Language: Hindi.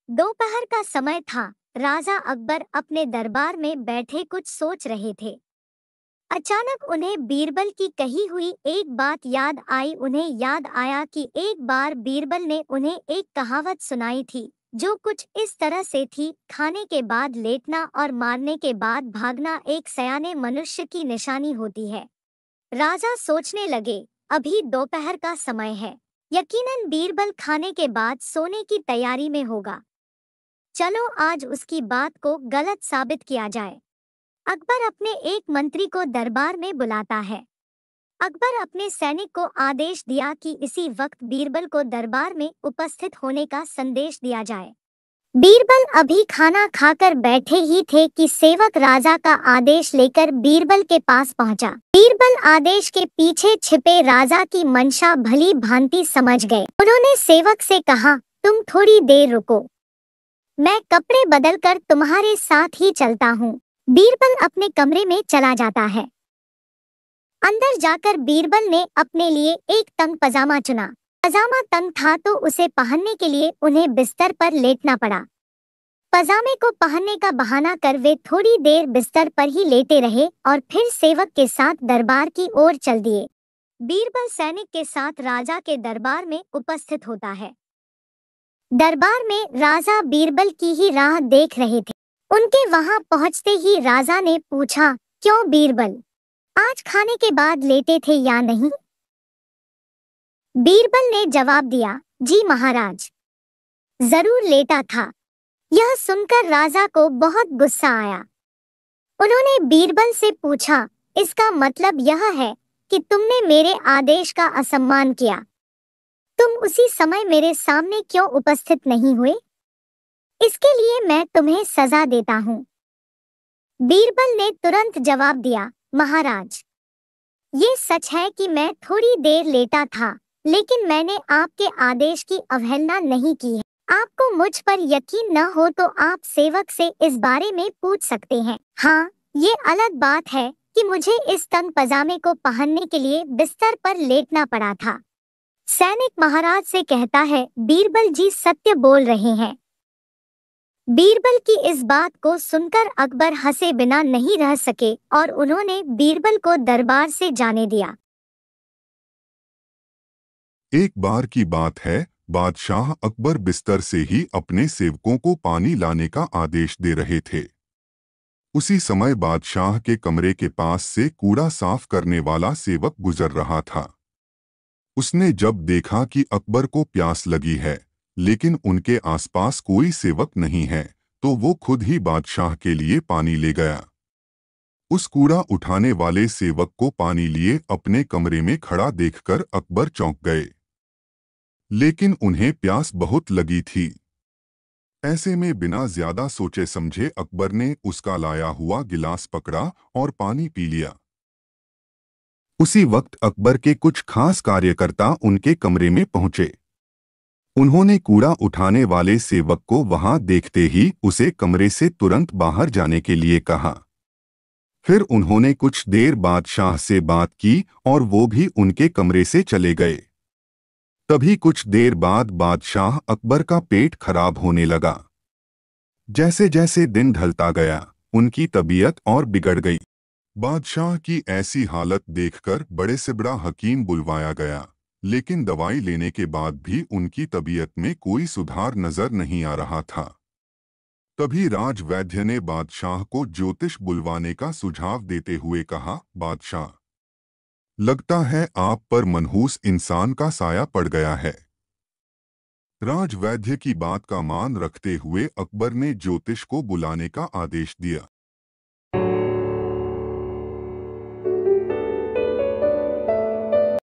दोपहर का समय था। राजा अकबर अपने दरबार में बैठे कुछ सोच रहे थे। अचानक उन्हें बीरबल की कही हुई एक बात याद आई। उन्हें याद आया कि एक बार बीरबल ने उन्हें एक कहावत सुनाई थी, जो कुछ इस तरह से थी: खाने के बाद लेटना और मारने के बाद भागना एक सयाने मनुष्य की निशानी होती है। राजा सोचने लगे, अभी दोपहर का समय है, यकीनन बीरबल खाने के बाद सोने की तैयारी में होगा। चलो आज उसकी बात को गलत साबित किया जाए। अकबर अपने एक मंत्री को दरबार में बुलाता है। अकबर अपने सैनिक को आदेश दिया कि इसी वक्त बीरबल को दरबार में उपस्थित होने का संदेश दिया जाए। बीरबल अभी खाना खाकर बैठे ही थे कि सेवक राजा का आदेश लेकर बीरबल के पास पहुंचा। बीरबल आदेश के पीछे छिपे राजा की मंशा भली भांति समझ गए। उन्होंने सेवक से कहा, तुम थोड़ी देर रुको, मैं कपड़े बदलकर तुम्हारे साथ ही चलता हूँ। बीरबल अपने कमरे में चला जाता है। अंदर जाकर बीरबल ने अपने लिए एक तंग पजामा चुना। पजामा तंग था तो उसे पहनने के लिए उन्हें बिस्तर पर लेटना पड़ा। पजामे को पहनने का बहाना कर वे थोड़ी देर बिस्तर पर ही लेटे रहे और फिर सेवक के साथ दरबार की ओर चल दिए। बीरबल सैनिक के साथ राजा के दरबार में उपस्थित होता है। दरबार में राजा बीरबल की ही राह देख रहे थे। उनके वहां पहुंचते ही राजा ने पूछा, क्यों बीरबल, आज खाने के बाद लेटे थे या नहीं? बीरबल ने जवाब दिया, जी महाराज, जरूर लेटा था। यह सुनकर राजा को बहुत गुस्सा आया। उन्होंने बीरबल से पूछा, इसका मतलब यह है कि तुमने मेरे आदेश का असम्मान किया। तुम उसी समय मेरे सामने क्यों उपस्थित नहीं हुए? इसके लिए मैं तुम्हें सजा देता हूँ। बीरबल ने तुरंत जवाब दिया, महाराज, ये सच है कि मैं थोड़ी देर लेटा था, लेकिन मैंने आपके आदेश की अवहेलना नहीं की है। आपको मुझ पर यकीन न हो तो आप सेवक से इस बारे में पूछ सकते हैं। हाँ, ये अलग बात है कि मुझे इस तंग पजामे को पहनने के लिए बिस्तर पर लेटना पड़ा था। सैनिक महाराज से कहता है, बीरबल जी सत्य बोल रहे हैं। बीरबल की इस बात को सुनकर अकबर हंसे बिना नहीं रह सके और उन्होंने बीरबल को दरबार से जाने दिया। एक बार की बात है, बादशाह अकबर बिस्तर से ही अपने सेवकों को पानी लाने का आदेश दे रहे थे। उसी समय बादशाह के कमरे के पास से कूड़ा साफ करने वाला सेवक गुजर रहा था। उसने जब देखा कि अकबर को प्यास लगी है, लेकिन उनके आसपास कोई सेवक नहीं है, तो वो खुद ही बादशाह के लिए पानी ले गया। उस कूड़ा उठाने वाले सेवक को पानी लिए अपने कमरे में खड़ा देखकर अकबर चौंक गए, लेकिन उन्हें प्यास बहुत लगी थी। ऐसे में बिना ज्यादा सोचे समझे अकबर ने उसका लाया हुआ गिलास पकड़ा और पानी पी लिया। उसी वक्त अकबर के कुछ खास कार्यकर्ता उनके कमरे में पहुंचे। उन्होंने कूड़ा उठाने वाले सेवक को वहां देखते ही उसे कमरे से तुरंत बाहर जाने के लिए कहा। फिर उन्होंने कुछ देर बादशाह से बात की और वो भी उनके कमरे से चले गए। तभी कुछ देर बाद बादशाह अकबर का पेट खराब होने लगा। जैसे जैसे दिन ढलता गया, उनकी तबीयत और बिगड़ गई। बादशाह की ऐसी हालत देखकर बड़े से बड़ा हकीम बुलवाया गया, लेकिन दवाई लेने के बाद भी उनकी तबीयत में कोई सुधार नजर नहीं आ रहा था। तभी राजवैद्य ने बादशाह को ज्योतिष बुलवाने का सुझाव देते हुए कहा, बादशाह, लगता है आप पर मनहूस इंसान का साया पड़ गया है। राजवैद्य की बात का मान रखते हुए अकबर ने ज्योतिष को बुलाने का आदेश दिया।